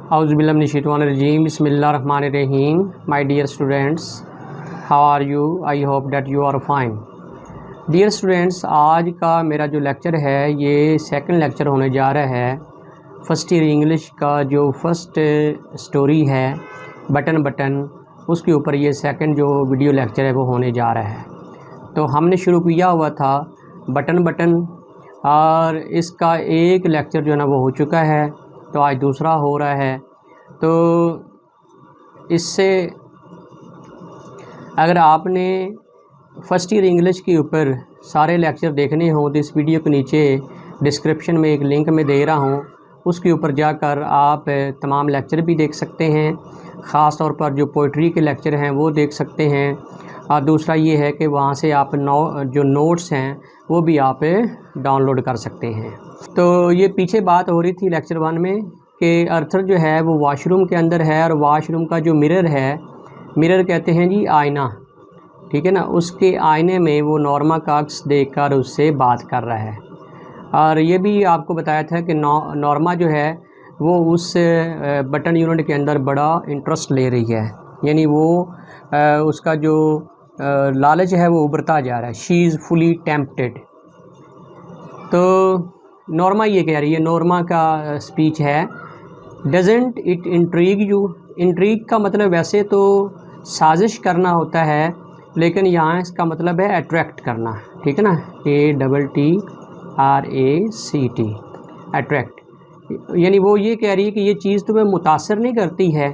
Auzubillahiminash-shaytanir-rajeem. Bismillahir-rahmanir-rahim. My dear students, how are you? I hope that you are fine. Dear students, आज का मेरा जो lecture है ये सेकंड लेक्चर होने जा रहा है फर्स्ट ईयर इंग्लिश का। जो फर्स्ट स्टोरी है बटन उसके ऊपर ये सेकंड जो वीडियो लेक्चर है वो होने जा रहा है। तो हमने शुरू किया हुआ था बटन और इसका एक लेक्चर जो है ना वो हो चुका है, तो आज दूसरा हो रहा है। तो इससे अगर आपने फर्स्ट ईयर इंग्लिश के ऊपर सारे लेक्चर देखने हों तो इस वीडियो के नीचे डिस्क्रिप्शन में एक लिंक में दे रहा हूं, उसके ऊपर जाकर आप तमाम लेक्चर भी देख सकते हैं। ख़ास तौर पर जो पोइट्री के लेक्चर हैं वो देख सकते हैं। और दूसरा ये है कि वहाँ से आप जो नोट्स हैं वो भी आप डाउनलोड कर सकते हैं। तो ये पीछे बात हो रही थी लेक्चर 1 में कि अर्थर जो है वो वॉशरूम के अंदर है और वॉशरूम का जो मिरर है, मिरर कहते हैं जी आईना, ठीक है ना, उसके आईने में वो नॉर्मा कॉक्स देखकर उससे बात कर रहा है। और ये भी आपको बताया था कि नॉर्मा जो है वो उस बटन यूनिट के अंदर बड़ा इंटरेस्ट ले रही है, यानी वो उसका जो लालच है वो उभरता जा रहा है। She is fully tempted. तो नॉर्मा ये कह रही है, नॉर्मा का स्पीच है, doesn't it intrigue you. Intrigue का मतलब वैसे तो साजिश करना होता है, लेकिन यहाँ इसका मतलब है अट्रैक्ट करना, ठीक है ना, ATTRACT, अट्रैक्ट। यानी वो ये कह रही है कि ये चीज़ तुम्हें मुतासर नहीं करती है,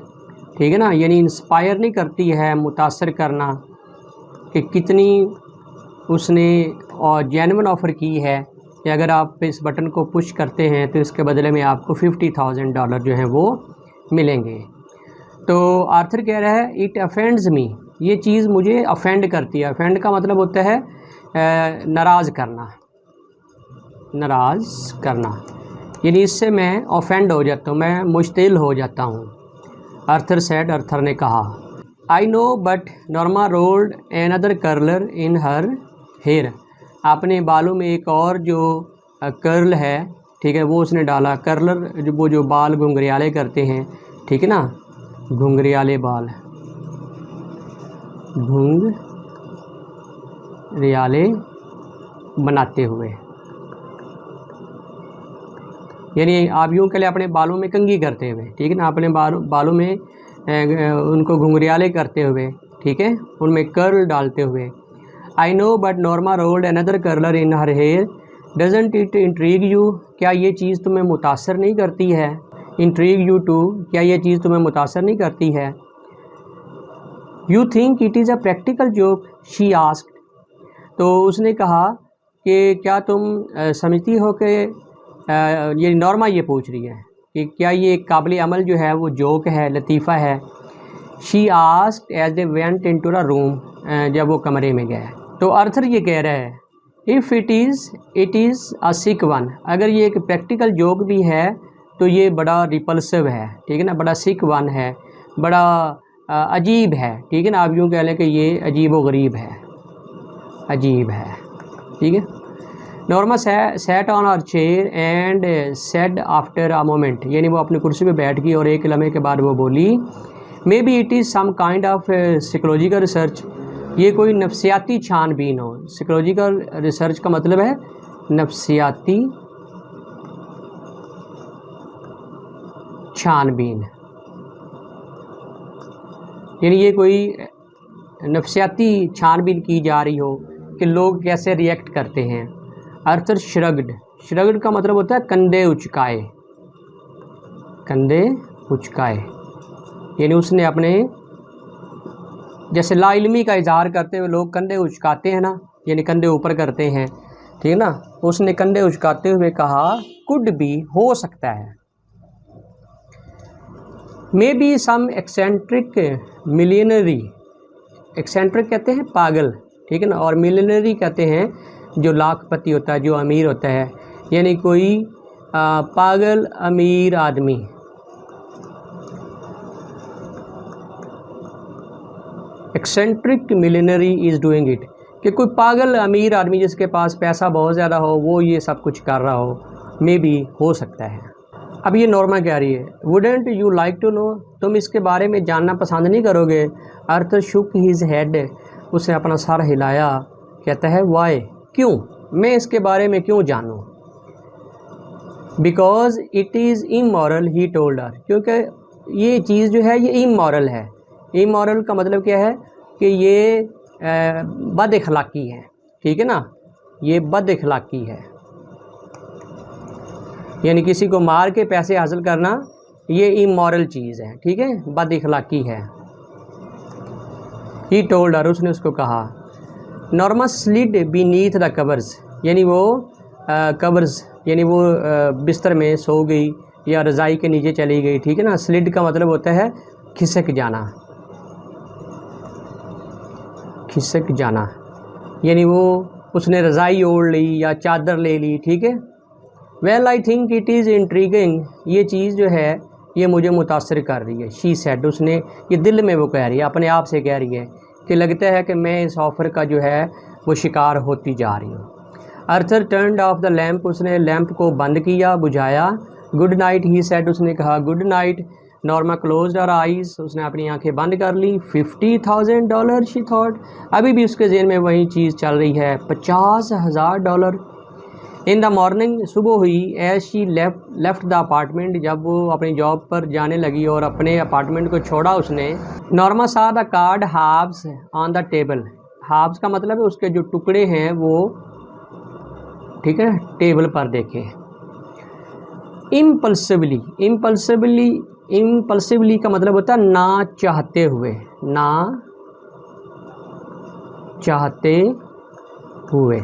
ठीक है ना, यानी इंस्पायर नहीं करती है, मुतासर करना, कि कितनी उसने और जेन्युइन ऑफ़र की है कि अगर आप इस बटन को पुश करते हैं तो इसके बदले में आपको $50,000 जो हैं वो मिलेंगे। तो आर्थर कह रहा है इट अफेंड्स मी, ये चीज़ मुझे अफेंड करती है। अफेंड का मतलब होता है नाराज़ करना, नाराज़ करना, यानी इससे मैं ऑफेंड हो जाता हूँ, मैं मुश्तिल हो जाता हूँ। आर्थर सेड, आर्थर ने कहा, I know but Norma rolled another curler in her hair. अपने बालों में एक और जो कर्ल है, ठीक है, वो उसने डाला। कर्लर वो जो बाल घुंघरियाले करते हैं, ठीक है ना, घुंघरियाले बाल, घुंघरियाले बनाते हुए, यानी आप यूँ कह लें अपने बालों में कंघी करते हुए, ठीक है ना, अपने बालों में उनको घुंघरियाले करते हुए, ठीक है, उनमें कर्ल डालते हुए। I know but Norma rolled another curler in her hair doesn't it intrigue you. क्या ये चीज़ तुम्हें मुतासर नहीं करती है? इंट्रीग यू टू, क्या ये चीज़ तुम्हें मुतासर नहीं करती है? You think it is a practical joke, she asked. तो उसने कहा कि क्या तुम समझती हो कि ये नॉर्मा ये पूछ रही है कि क्या ये काबिल अमल जो है वो जोक है, लतीफ़ा है। She asked as they went into the room, जब वो कमरे में गए। तो आर्थर ये कह रहा है if it is a sick one, अगर ये एक प्रैक्टिकल जोक भी है तो ये बड़ा रिपल्सिव है, ठीक है ना, बड़ा सिक वन है, बड़ा अजीब है, ठीक है ना, आप यूँ कह लें कि ये अजीब व गरीब है, अजीब है, ठीक है। Norma sat on our chair and said after a moment, यानी वो अपनी कुर्सी पे बैठ गई और एक लम्हे के बाद वो बोली, maybe it is some kind of psychological research, ये कोई नफ्सियाती छानबीन हो। साइकोलॉजिकल रिसर्च का मतलब है नफ्सियाती छानबीन, यानी ये कोई नफ्सियाती छानबीन की जा रही हो कि लोग कैसे रिएक्ट करते हैं। आर्थर श्रग्ड का मतलब होता है कंधे उचकाए, कंधे उचकाए, यानी उसने अपने जैसे लाइल्मी का इजहार करते हुए लोग कंधे उचकाते हैं ना, यानी कंधे ऊपर करते हैं, ठीक है ना, उसने कंधे उचकाते हुए कहा कुड बी, हो सकता है, maybe some eccentric millionaire, eccentric कहते हैं पागल, ठीक है ना, और मिलियनरी कहते हैं जो लाखपति होता है, जो अमीर होता है, यानी कोई पागल अमीर आदमी। Eccentric millionaire is doing it, कि कोई पागल अमीर आदमी जिसके पास पैसा बहुत ज़्यादा हो वो ये सब कुछ कर रहा हो, मे बी, हो सकता है। अब ये नॉर्मा कह रही है, wouldn't you like to know, तुम इसके बारे में जानना पसंद नहीं करोगे। अर्थर शुक हिज हेड, उसने अपना सर हिलाया, कहता है वाई, क्यों, मैं इसके बारे में क्यों जानूँ। Because it is immoral he told her, क्योंकि ये चीज़ जो है ये इमोरल है। इमोरल का मतलब क्या है कि ये बद अखलाकी है, ठीक है ना, ये बद अखलाकी है, यानी किसी को मार के पैसे हासिल करना ये इमोरल चीज़ है, ठीक है, बद अखलाकी है। ही टोल्ड हर, उसने उसको कहा। Norma slid beneath the covers, यानी वो कवर्स यानी वो बिस्तर में सो गई या रज़ाई के नीचे चली गई, ठीक है ना। स्लिड का मतलब होता है खिसक जाना, खिसक जाना, यानी वो उसने रज़ाई ओढ़ ली या चादर ले ली, ठीक है। Well I think it is intriguing, ये चीज़ जो है ये मुझे मुतासर कर रही है। शी सेड, उसने ये दिल में वो कह रही है, अपने आप से कह रही है कि लगता है कि मैं इस ऑफ़र का जो है वो शिकार होती जा रही हूँ। अर्थर टर्नड ऑफ द लैम्प, उसने लैंप को बंद किया, बुझाया। गुड नाइट ही सेड, उसने कहा गुड नाइट। नॉर्मा क्लोज्ड हर आइज़, उसने अपनी आंखें बंद कर ली। $50,000 शी थॉट, अभी भी उसके ज़हन में वही चीज़ चल रही है, $50,000। इन द मॉर्निंग, सुबह हुई। As she left the apartment, जब वो अपनी जॉब पर जाने लगी और अपने अपार्टमेंट को छोड़ा उसने। Norma saw the card halves on the table, halves का मतलब है उसके जो टुकड़े हैं वो, ठीक है, टेबल पर देखे। इम्पल्सिवली, इम्पल्सिवली, इम्पल्सिवली का मतलब होता है ना चाहते हुए, ना चाहते हुए।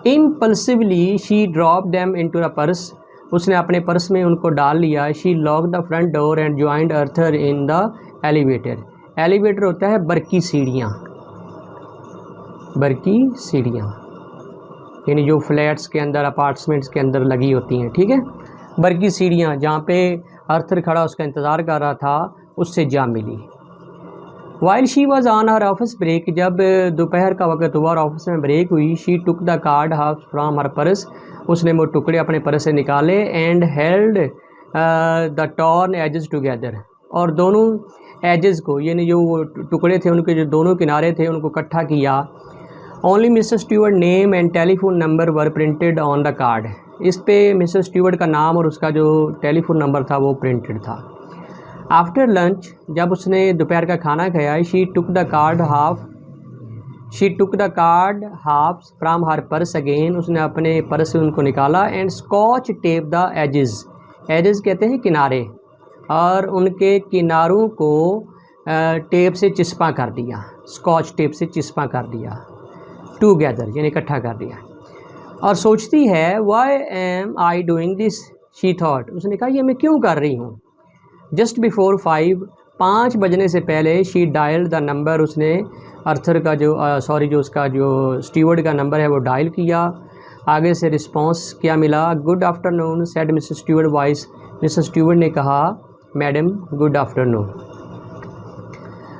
Impulsively she drop them into the purse, उसने अपने पर्स में उनको डाल लिया। She lock the front door and joined Arthur in the elevator, elevator होता है बरकी सीढ़ियाँ, बरकी सीढ़ियाँ यानी जो फ्लैट्स के अंदर अपार्टमेंट्स के अंदर लगी होती हैं, ठीक है। बरकी सीढ़ियाँ, जहाँ पे अर्थर खड़ा उसका इंतज़ार कर रहा था, उससे जा मिली। While she was on her office break, जब दोपहर का वक्त हुआ और ऑफिस में ब्रेक हुई। She took the card half from her purse, उसने वो टुकड़े अपने पर्स से निकाले। And held the torn edges together, और दोनों एजेस को यानी जो वो टुकड़े थे उनके जो दोनों किनारे थे उनको इकट्ठा किया। Only Mrs Stewart name and telephone number were printed on the card, इस पे मिसेस स्टीवर्ट का नाम और उसका जो टेलीफोन नंबर था वो प्रिंटेड था। आफ्टर लंच, जब उसने दोपहर का खाना खाया। She took the card half from her purse again, उसने अपने पर्स से उनको निकाला। And scotch tape the edges, edges कहते हैं किनारे, और उनके किनारों को टेप से चिस्पा कर दिया, स्कॉच टेप से चिस्पा कर दिया। टूगेदर यानी इकट्ठा कर दिया। और सोचती है why am I doing this, she thought, उसने कहा ये मैं क्यों कर रही हूँ। जस्ट बिफोर 5 बजने से पहले। शी डायल द नंबर, उसने अर्थर का जो जो उसका जो स्टीवर्ड का नंबर है वो डायल किया। आगे से रिस्पॉन्स क्या मिला, good afternoon said Mrs Stewart voice, Mrs Stewart ने कहा madam good afternoon.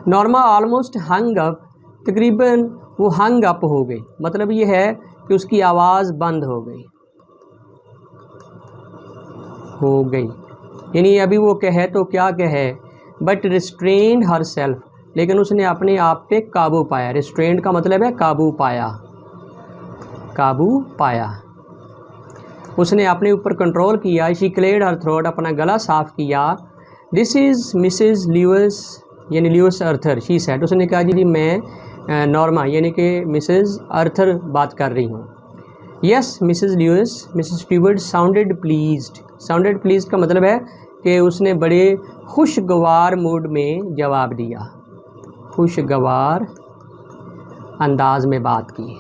Norma almost hung up, तकरीबन वो हंग अप हो गई, मतलब ये है कि उसकी आवाज़ बंद हो गई, यानी अभी वो कहे तो क्या कहे, बट रिस्ट्रेंड हर सेल्फ, लेकिन उसने अपने आप पे काबू पाया। रिस्ट्रेंड का मतलब है काबू पाया, काबू पाया, उसने अपने ऊपर कंट्रोल किया। शी क्लियर्ड हर थ्रोट, अपना गला साफ़ किया। दिस इज़ मिसेस ल्यूइस, यानी ल्यूइस अर्थर, शी सेड, उसने कहा जी मैं नॉर्मा यानी कि मिसेस अर्थर बात कर रही हूँ। Yes Mrs Lewis, Mrs Stewart sounded pleased, sounded pleased का मतलब है कि उसने बड़े खुशगवार मूड में जवाब दिया, खुशगवार अंदाज में बात की,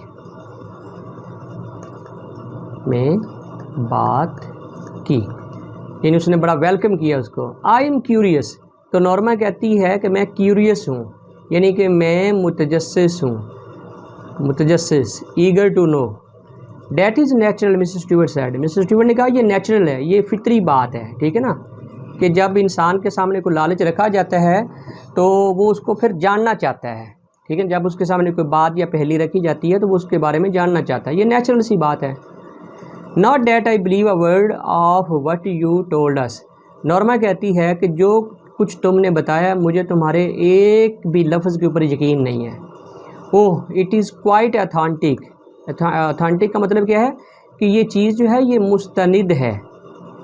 यानी उसने बड़ा वेलकम किया उसको। आई एम क्यूरियस, तो नॉर्मा कहती है कि मैं क्यूरियस हूँ, यानी कि मैं मुतजस्सिस हूँ, मुतजस्सिस, eager to know. That is natural Mrs Stewart said, Mrs Stewart ने कहा ये नेचुरल है, ये फितरी बात है, ठीक है ना, कि जब इंसान के सामने कोई लालच रखा जाता है तो वो उसको फिर जानना चाहता है, ठीक है, जब उसके सामने कोई बात या पहेली रखी जाती है तो वो उसके बारे में जानना चाहता है, ये नेचुरल सी बात है। Not that I believe a word of what you told us, Norma कहती है कि जो कुछ तुमने बताया मुझे तुम्हारे एक भी लफ्ज़ के ऊपर यकीन नहीं है। Oh it is quite authentic. Authentic का मतलब क्या है कि ये चीज़ जो है ये मुस्तनिद है,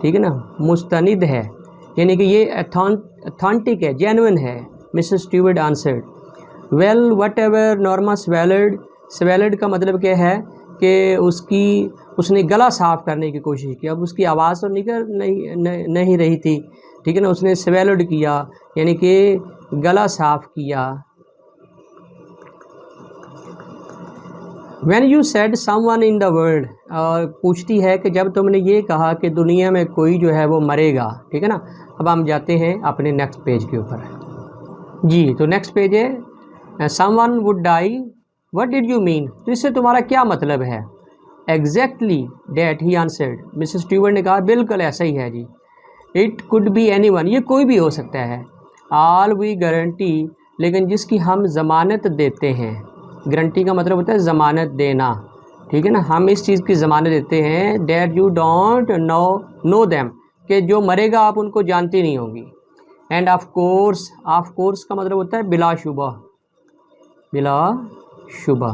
ठीक है ना, मुस्तनिद है, यानी कि ये अथेंटिक है, जेन्युइन है। Mrs Stewart answered, well whatever Norma swallowed. Swallowed का मतलब क्या है कि उसने गला साफ़ करने की कोशिश की। अब उसकी आवाज़ तो निकल नहीं रही थी, ठीक है ना, उसने स्वेलर्ड किया यानी कि गला साफ़ किया। When you said someone in the world, और पूछती है कि जब तुमने ये कहा कि दुनिया में कोई जो है वो मरेगा, ठीक है ना। अब हम जाते हैं अपने नेक्स्ट पेज के ऊपर जी। तो नेक्स्ट पेज है someone would die, what did you mean? तो इससे तुम्हारा क्या मतलब है? Exactly that he answered, Mrs Stewart ने कहा बिल्कुल ऐसा ही है जी। It could be anyone, ये कोई भी हो सकता है। All we guarantee, लेकिन जिसकी हम ज़मानत देते हैं। गारंटी का मतलब होता है ज़मानत देना, ठीक है ना, हम इस चीज़ की ज़मानत देते हैं that you don't know them, कि जो मरेगा आप उनको जानती नहीं होंगी। एंड ऑफ कोर्स का मतलब होता है बिलाशुबा, बिलाशुबा।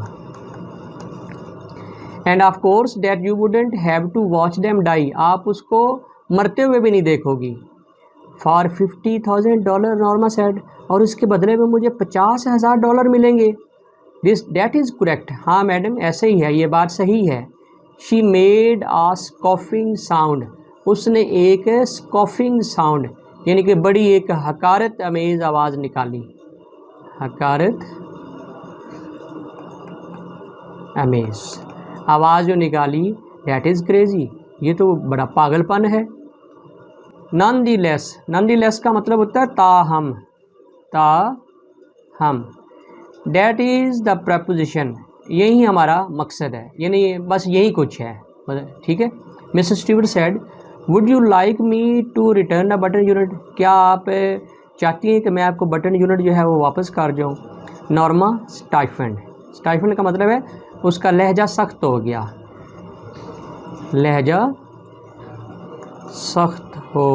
And of course that you wouldn't have to watch them die, आप उसको मरते हुए भी नहीं देखोगी। फॉर $50,000 नॉर्मा सेड, और इसके बदले में मुझे $50,000 मिलेंगे। That is correct, हाँ मैडम ऐसे ही है, ये बात सही है। She made a scoffing sound, उसने एक स्कॉफिंग साउंड यानी कि बड़ी एक हकारत अमेज़ आवाज़ निकाली। हकारत अमेज़ आवाज़ जो निकाली, that is crazy, ये तो बड़ा पागलपन है। Nonetheless का मतलब होता है ताहम, That is the preposition, यही हमारा मकसद है, यानी बस यही कुछ है, ठीक है। Mrs Stewart said, would you like me to return a button unit, क्या आप चाहती हैं कि मैं आपको बटन यूनिट जो है वो वापस कर जाऊँ। नॉर्मा स्टाइफंड का मतलब है उसका लहजा सख्त हो गया, लहजा सख्त हो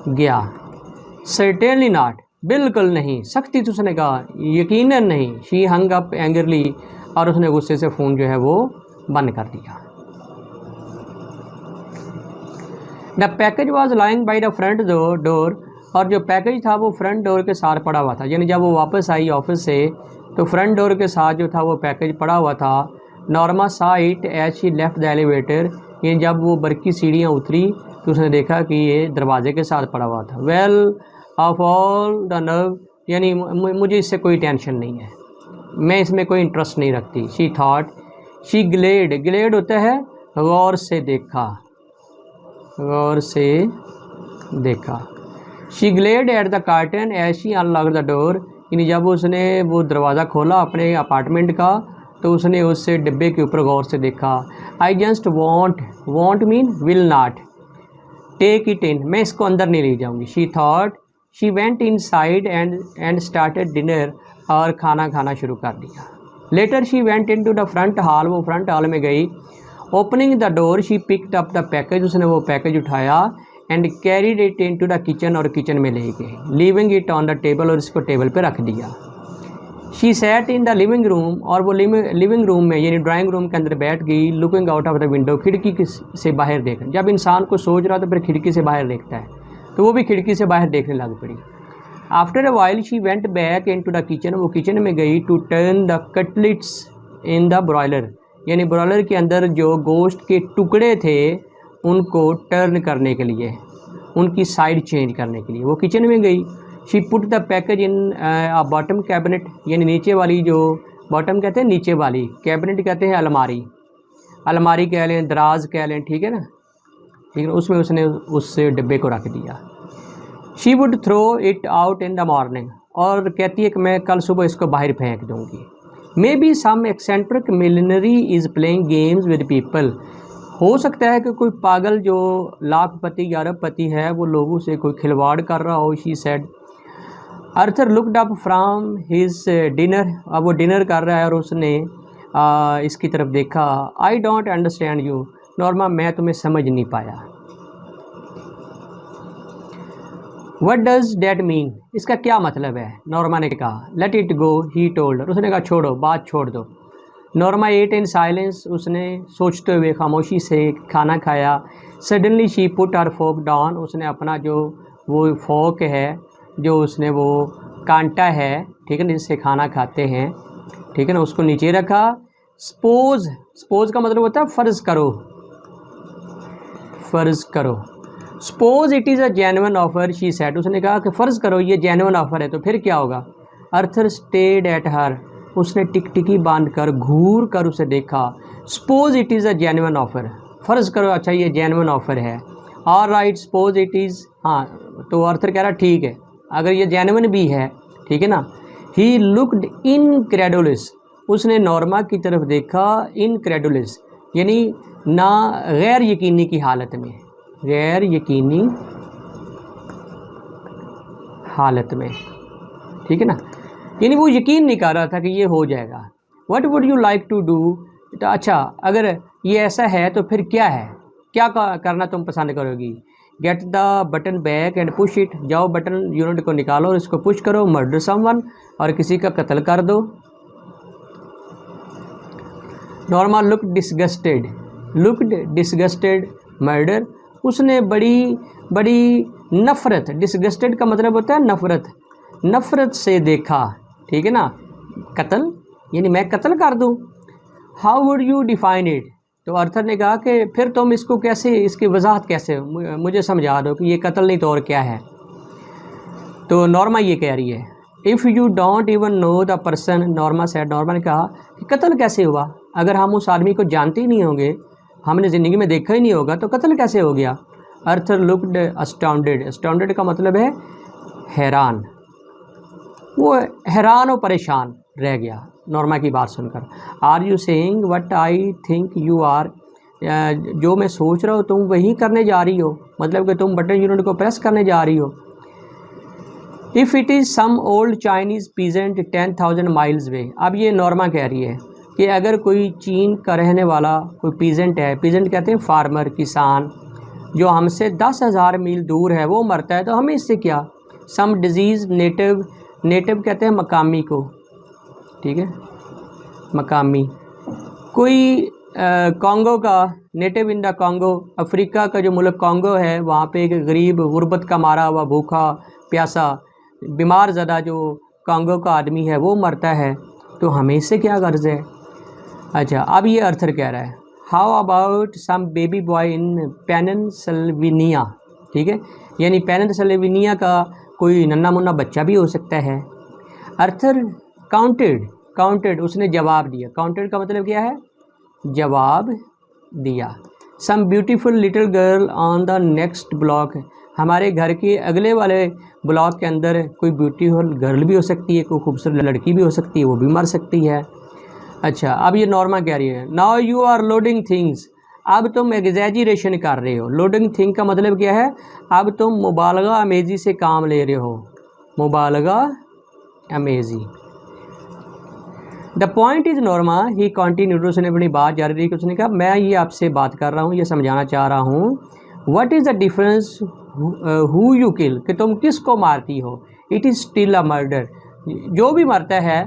गया। सर्टेनली नॉट, बिल्कुल नहीं, सख्ती से उसने कहा, यकीनन नहीं। शी हंग अप एंगरली, और उसने गुस्से से फ़ोन जो है वो बंद कर दिया। The package was lying by the front door, और जो पैकेज था वो फ्रंट डोर के साथ पड़ा हुआ था, यानी जब वो वापस आई ऑफिस से तो फ्रंट डोर के साथ जो था वो पैकेज पड़ा हुआ था। Norma saw it as she left the elevator, यानी जब वो बरकी सीढ़ियाँ उतरी तो उसने देखा कि ये दरवाजे के साथ पड़ा हुआ था। Well of all the nerve, यानी मुझे इससे कोई टेंशन नहीं है, मैं इसमें कोई इंटरेस्ट नहीं रखती। शी थॉट, शी ग्लेड होता है गौर से देखा। She glared at the curtain as she unlocked the door, यानी जब उसने वो दरवाज़ा खोला अपने अपार्टमेंट का तो उसने उससे डिब्बे के ऊपर गौर से देखा। I just want mean will not take it in, मैं इसको अंदर नहीं ले जाऊँगी। She thought, she went inside and started dinner, और खाना खाना शुरू कर दिया। Later she went into the front hall, वो फ्रंट हॉल में गई। Opening the door she picked up the package, उसने वो पैकेज उठाया and carried it into the kitchen, और किचन में ले गई। Leaving it on the table, और इसको टेबल पर रख दिया। She sat in the living room, और वो लिविंग रूम में यानी ड्राइंग रूम के अंदर बैठ गई। Looking out of the window, खिड़की से बाहर देख, जब इंसान को सोच रहा तो फिर खिड़की से बाहर देखता है, तो वो भी खिड़की से बाहर देखने लग पड़ी। After a while she went back into the kitchen, वो किचन में गई। To turn the cutlets in the broiler, यानी ब्रॉयलर के अंदर जो गोश्त के टुकड़े थे उनको टर्न करने के लिए, उनकी साइड चेंज करने के लिए वो किचन में गई। She put the package in a bottom cabinet, यानी नीचे वाली, जो बॉटम कहते हैं नीचे वाली, कैबिनेट कहते हैं अलमारी कह लें, दराज कह लें, ठीक है ना, ठीक है, उसमें उसने उस डिब्बे को रख दिया। She would throw it out in the morning, और कहती है कि मैं कल सुबह इसको बाहर फेंक दूँगी। Maybe some eccentric millionaire is playing games with people, हो सकता है कि कोई पागल जो लाखपति या अरबपति है वो लोगों से कोई खिलवाड़ कर रहा हो। She said, Arthur looked up from his dinner, अब वो डिनर कर रहा है और उसने इसकी तरफ देखा। I don't understand you, Norma मैं तुम्हें समझ नहीं पाया। व्हाट डज डैट मीन, इसका क्या मतलब है। नॉर्मा ने कहा let it go he told, उसने कहा छोड़ो, बात छोड़ दो। नॉर्मा एट इन साइलेंस, उसने सोचते हुए खामोशी से खाना खाया। Suddenly she put her fork down, उसने अपना जो वो फोक है, जो उसने वो कांटा है, ठीक है ना, जिससे खाना खाते हैं, ठीक है ना, उसको नीचे रखा। सपोज, सपोज का मतलब होता है फ़र्ज़ करो, फ़र्ज़ करो। Suppose it is a genuine offer, she said, उसने कहा कि फ़र्ज़ करो ये जेन्युइन ऑफ़र है, तो फिर क्या होगा। अर्थर स्टेड एट हर, उसने टिकटिकी बांध कर घूर कर उसे देखा। Suppose it is a genuine offer, फ़र्ज़ करो अच्छा ये जेन्युइन ऑफ़र है। All right suppose it is, हाँ, तो अर्थर कह रहा ठीक है अगर ये जेन्युइन भी है, ठीक है ना। ही लुक्ड इनक्रेडुलस, उसने नॉर्मा की तरफ देखा। इनक्रेडुलस यानी ना गैर यकीनी की हालत में, गैर यकीनी हालत में, ठीक है ना, यानी वो यकीन नहीं कर रहा था कि ये हो जाएगा। What would you like to do, तो अच्छा अगर ये ऐसा है तो फिर क्या है, क्या करना तुम पसंद करोगी। Get the button back and push it, जाओ बटन यूनिट को निकालो और इसको पुश करो। मर्डर समवन, और किसी का कत्ल कर दो। Norma look disgusted, looked disgusted murder, उसने बड़ी बड़ी नफ़रत, डिसगस्टेड का मतलब होता है नफ़रत, नफ़रत से देखा, ठीक है ना। कत्ल यानी मैं कत्ल कर दूँ। How would you define it, तो अर्थर ने कहा कि फिर तुम इसको कैसे, इसकी वजाहत कैसे, मुझे समझा दो कि ये कत्ल नहीं तो और क्या है। तो नॉर्मा ये कह रही है if you don't even know the person, Norma said, Norma ने कहा कि कत्ल कैसे हुआ, अगर हम उस आदमी को जानते ही नहीं होंगे, हमने ज़िंदगी में देखा ही नहीं होगा, तो कत्ल कैसे हो गया। अर्थर लुक्ड अस्टाउंडेड, अस्टाउंडेड का मतलब है हैरान, वो हैरान और परेशान रह गया नॉर्मा की बात सुनकर। Are you saying what I think you are, जो मैं सोच रहा हूँ तुम वही करने जा रही हो, मतलब कि तुम बटन यूनिट को प्रेस करने जा रही हो। If it is some old Chinese peasant 10,000 miles away, अब ये नॉर्मा कह रही है कि अगर कोई चीन का रहने वाला कोई पीजेंट है, पीजेंट कहते हैं फार्मर, किसान, जो हमसे 10,000 मील दूर है, वो मरता है तो हमें इससे क्या। सम डिजीज़ नेटिव, नेटिव कहते हैं मकामी को, ठीक है, मकामी। कोई कॉन्गो का, native in the Congo, Africa का जो मुल्क कॉन्गो है, वहाँ पे एक गरीब गुर्बत का मारा हुआ भूखा प्यासा बीमार ज़्यादा जो कॉन्गो का आदमी है वो मरता है, तो हमें इससे क्या गर्ज है। अच्छा अब ये अर्थर कह रहा है how about some baby boy in Pennsylvania, ठीक है, यानी पेनिनसिल्वेनिया का कोई नन्ना मुन्ना बच्चा भी हो सकता है। अर्थर काउंटेड, काउंटेड उसने जवाब दिया, काउंटेड का मतलब क्या है, जवाब दिया। Some beautiful little girl on the next block, हमारे घर के अगले वाले ब्लॉक के अंदर कोई ब्यूटीफुल गर्ल भी हो सकती है, कोई खूबसूरत लड़की भी हो सकती है, वो भी मर सकती है। अच्छा अब ये नॉर्मा कह रही है now you are loading things, अब तुम एग्जैजरेशन कर रहे हो। लोडिंग थिंग का मतलब क्या है, अब तुम मुबालगा अमेज़ी से काम ले रहे हो, मुबालगा अमेज़ी। The point is Norma he continued, उसने अपनी बात जारी रखी, उसने कहा मैं ये आपसे बात कर रहा हूँ, ये समझाना चाह रहा हूँ। What is the difference who you kill, कि तुम किसको मारती हो। It is still a murder, जो भी मरता है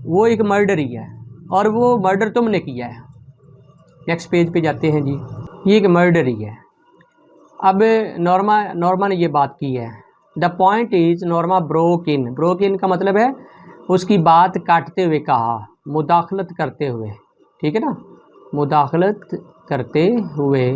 वो एक मर्डर ही है, और वो मर्डर तुमने किया है। नेक्स्ट पेज पे जाते हैं जी, ये एक मर्डर ही है। अब नॉर्मा ने ये बात की है। The point is Norma broke in, broke in का मतलब है उसकी बात काटते हुए कहा, मुदाखलत करते हुए, ठीक है ना, मुदाखलत करते हुए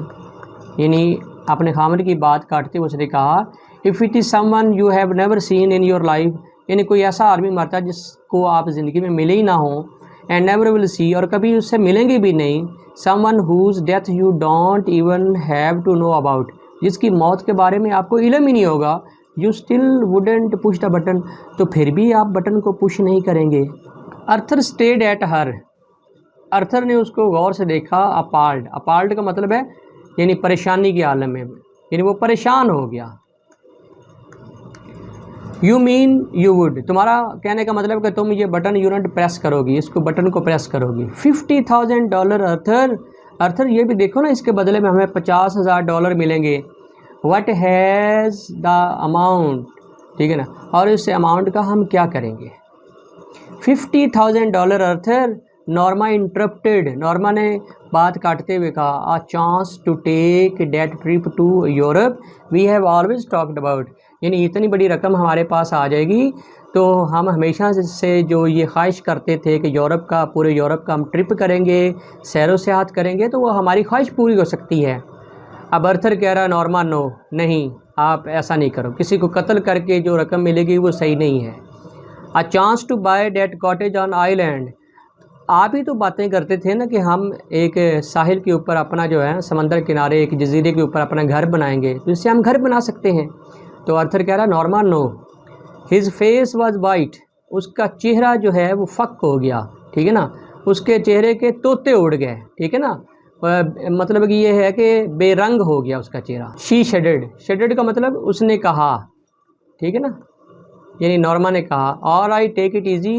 यानी अपने खामद की बात काटते हुए उसने कहा if it is someone you have never seen in your life, यानी कोई ऐसा आदमी मरता है जिसको आप ज़िंदगी में मिले ही ना हो, एंड नेवर विल सी, और कभी उससे मिलेंगे भी नहीं। Someone whose death you don't even have to know about, जिसकी मौत के बारे में आपको इल्म ही नहीं होगा। You still wouldn't push the button, तो फिर भी आप बटन को पुश नहीं करेंगे। अर्थर स्टेड एट हर, अर्थर ने उसको गौर से देखा। अपार्ड, अपार्ड का मतलब है यानी परेशानी के आलम में, यानी वो परेशान हो गया। यू मीन यू वुड, तुम्हारा कहने का मतलब कि तुम ये बटन यूनिट प्रेस करोगी, इसको बटन को प्रेस करोगी। $50,000 अर्थर, अर्थर ये भी देखो ना, इसके बदले में हमें $50,000 मिलेंगे। व्हाट हैज़ द अमाउंट, ठीक है ना, और इस अमाउंट का हम क्या करेंगे। $50,000 अर्थर, नॉर्मा इंटरप्टेड, नॉर्मा ने बात काटते हुए कहा, a chance to take that trip to Europe we have always talked about, यानी इतनी बड़ी रकम हमारे पास आ जाएगी तो हम हमेशा से जो ये ख्वाहिश करते थे कि यूरोप का, पूरे यूरोप का हम ट्रिप करेंगे, सैरो सयाहत करेंगे, तो वो हमारी ख्वाहिश पूरी हो सकती है। अब अर्थर कह रहा नॉर्मा नो, नहीं आप ऐसा नहीं करो, किसी को कत्ल करके जो रकम मिलेगी वो सही नहीं है। A chance to buy that cottage on island, आप ही तो बातें करते थे ना कि हम एक साहिल के ऊपर अपना जो है समंदर किनारे एक जजीरे के ऊपर अपना घर बनाएंगे, तो इससे हम घर बना सकते हैं। तो अर्थर कह रहा Norma no, his face was white, उसका चेहरा जो है वो फक हो गया, ठीक है ना, उसके चेहरे के तोते उड़ गए, ठीक है ना, मतलब कि ये है कि बेरंग हो गया उसका चेहरा। शी शेडेड, शेडेड का मतलब उसने कहा, ठीक है ना, यानी नॉर्मा ने कहा, और I take it easy,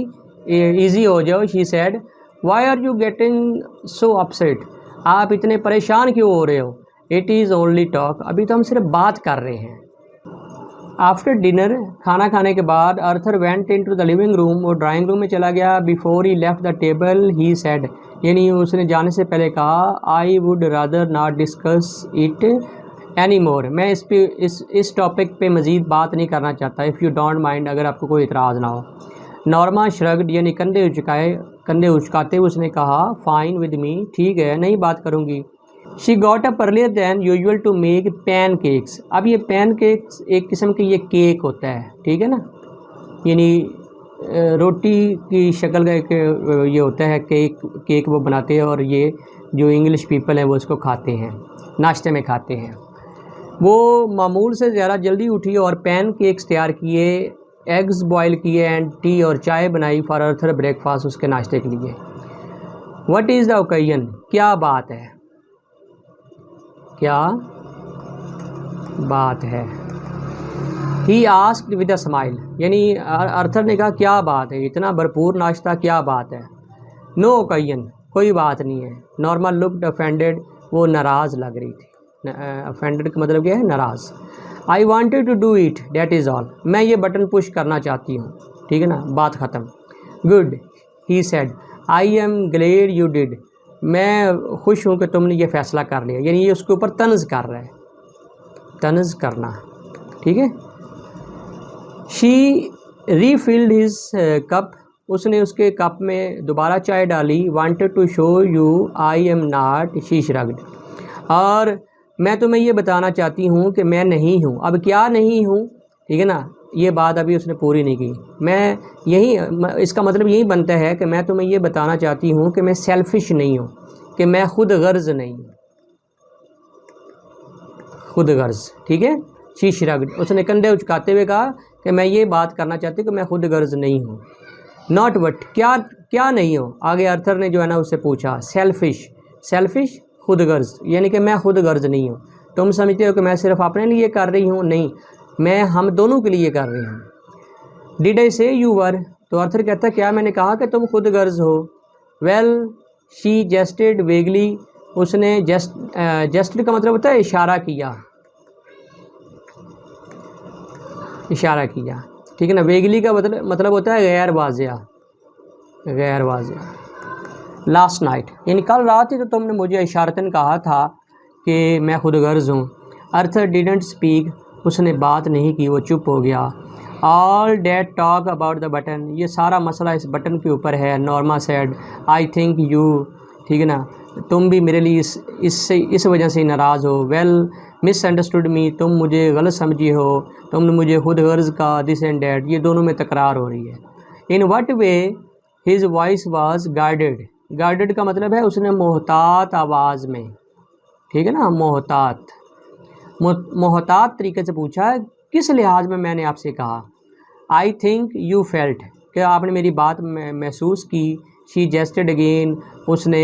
easy हो जाओ। She said why are you getting so upset, आप इतने परेशान क्यों हो रहे हो। इट इज़ ओनली टॉक, अभी तो हम सिर्फ बात कर रहे हैं। आफ्टर डिनर, खाना खाने के बाद, Arthur went into the living room, वो ड्राइंग रूम में चला गया। Before he left the table he said, यानी उसने जाने से पहले कहा, I would rather not discuss it any more, मैं इस टॉपिक पे मज़ीद बात नहीं करना चाहता, इफ़ यू डोंट माइंड, अगर आपको कोई इतराज़ ना हो। नॉर्मा श्रग्ड, यानी कंधे उचकाते हुए उसने कहा, फाइन विद मी, ठीक है नहीं बात करूँगी। She got up earlier than usual to make pancakes, अब ये पैन केक्स एक किस्म के ये केक होता है, ठीक है ना, यानी रोटी की शक्ल का एक ये होता है केक वो बनाते हैं, और ये जो इंग्लिश पीपल हैं वो इसको खाते हैं, नाश्ते में खाते हैं। वो मामूल से ज़्यादा जल्दी उठी और पैन केक्स तैयार किए, एग्स बॉयल किए एंड टी और चाय बनाई फॉर अर्थर ब्रेकफास्ट, उसके नाश्ते के लिए। व्हाट इज़ द ओकेजन, क्या बात है, क्या बात है। He asked with a smile, यानी अर्थर ने कहा क्या बात है, इतना भरपूर नाश्ता, क्या बात है। नो ओकेजन, कोई बात नहीं है। नॉर्मा लुक्ड ऑफेंडेड, वो नाराज़ लग रही थी। ऑफेंडेड का मतलब क्या है, नाराज़। I wanted to do it, that is all, मैं ये बटन पुश करना चाहती हूँ, ठीक है ना, बात ख़त्म। Good, he said, I am Glade you did, मैं खुश हूँ कि तुमने ये फ़ैसला कर लिया, यानी ये उसके ऊपर तंज़ कर रहा है, तंज़ करना, ठीक है। शी रीफिल्ड हिज कप, उसने उसके कप में दोबारा चाय डाली। Wanted to show you I am not, she shrugged, और मैं तुम्हें ये बताना चाहती हूँ कि मैं नहीं हूँ। अब क्या नहीं हूँ, ठीक है ना, ये बात अभी उसने पूरी नहीं की। मैं यही, इसका मतलब यही बनता है कि मैं तुम्हें ये बताना चाहती हूँ कि मैं सेल्फिश नहीं हूँ, कि मैं खुद गर्ज नहीं हूँ, खुद गर्ज, ठीक है। शी श्रग्ड, उसने कंधे उचकाते हुए कहा कि मैं ये बात करना चाहती हूँ कि मैं खुद गर्ज नहीं हूँ। नॉट वट, क्या नहीं हो, आगे अर्थर ने जो है ना उससे पूछा। सेल्फिश, सेल्फिश खुद गर्ज, यानी कि मैं खुद गर्ज नहीं हूँ। तुम समझते हो कि मैं सिर्फ अपने लिए कर रही हूँ, नहीं, मैं हम दोनों के लिए कर रही हूँ। डिड आई से यू वर, तो अर्थर कहता क्या मैंने कहा कि तुम खुद गर्ज हो। वेल, शी जेस्टेड वेगली, उसने जेस्टेड का मतलब होता है इशारा किया, इशारा किया, ठीक है ना। वेगली का मतलब होता है गैर वाजिया, गैर वाजिया। लास्ट नाइट, यानी कल रात ही तो तुमने मुझे इशारतन कहा था कि मैं खुद गर्ज हूँ। अर्थर डिडंट स्पीक, उसने बात नहीं की, वो चुप हो गया। All that talk about the button, ये सारा मसला इस बटन के ऊपर है। Norma said, I think you, ठीक है ना, तुम भी मेरे लिए इस वजह से नाराज़ हो। वेल, मिसअंडरस्टूड मी, तुम मुझे गलत समझी हो, तुमने मुझे खुद गर्ज का, दिस एंड डैट, ये दोनों में तकरार हो रही है। In what way his voice was guarded, guarded का मतलब है उसने मोहतात आवाज़ में, ठीक है ना, मोहतात तरीके से पूछा, किस लिहाज में मैंने आपसे कहा। आई थिंक यू फेल्ट, कि आपने मेरी बात महसूस की। शी जेस्टेड अगेन, उसने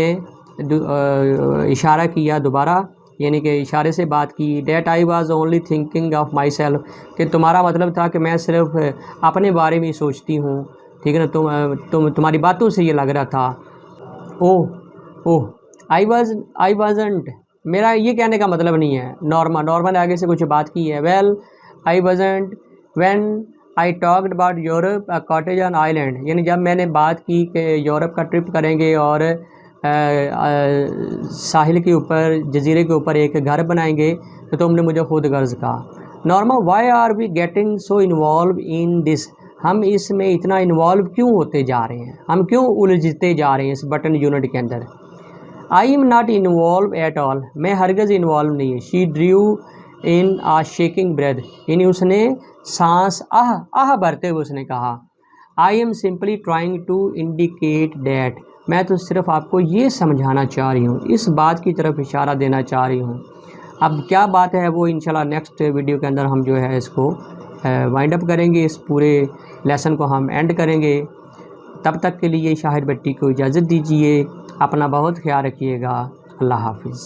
इशारा किया दोबारा, यानी कि इशारे से बात की। That I was only thinking of my self, कि तुम्हारा मतलब था कि मैं सिर्फ अपने बारे में ही सोचती हूँ, ठीक है ना, तुम्हारी बातों से ये लग रहा था। ओह, आई वाजंट, मेरा ये कहने का मतलब नहीं है। नॉर्मा ने आगे से कुछ बात की है। Well I wasn't when I talked about Europe a cottage on island, यानी जब मैंने बात की कि यूरोप का ट्रिप करेंगे और साहिल के ऊपर, जजीरे के ऊपर एक घर बनाएंगे, तो तुमने मुझे खुद गर्ज कहा। Norma why are we getting so involve in this, हम इसमें इतना इन्वॉल्व क्यों होते जा रहे हैं, हम क्यों उलझते जा रहे हैं इस बटन यूनिट के अंदर। I am not involve at all, मैं हरगज़ इन्वॉल्व नहीं है। She drew in a shaking breath, यानी उसने सांस आह भरते हुए उसने कहा। I am simply trying to indicate that, मैं तो सिर्फ आपको ये समझाना चाह रही हूँ, इस बात की तरफ इशारा देना चाह रही हूँ। अब क्या बात है वो इंशाल्लाह नेक्स्ट वीडियो के अंदर हम जो है इसको वाइंड अप करेंगे, इस पूरे लेसन को हम एंड करेंगे। तब तक के लिए शाहिद भट्टी को इजाज़त दीजिए, अपना बहुत ख्याल रखिएगा। अल्लाह हाफिज़।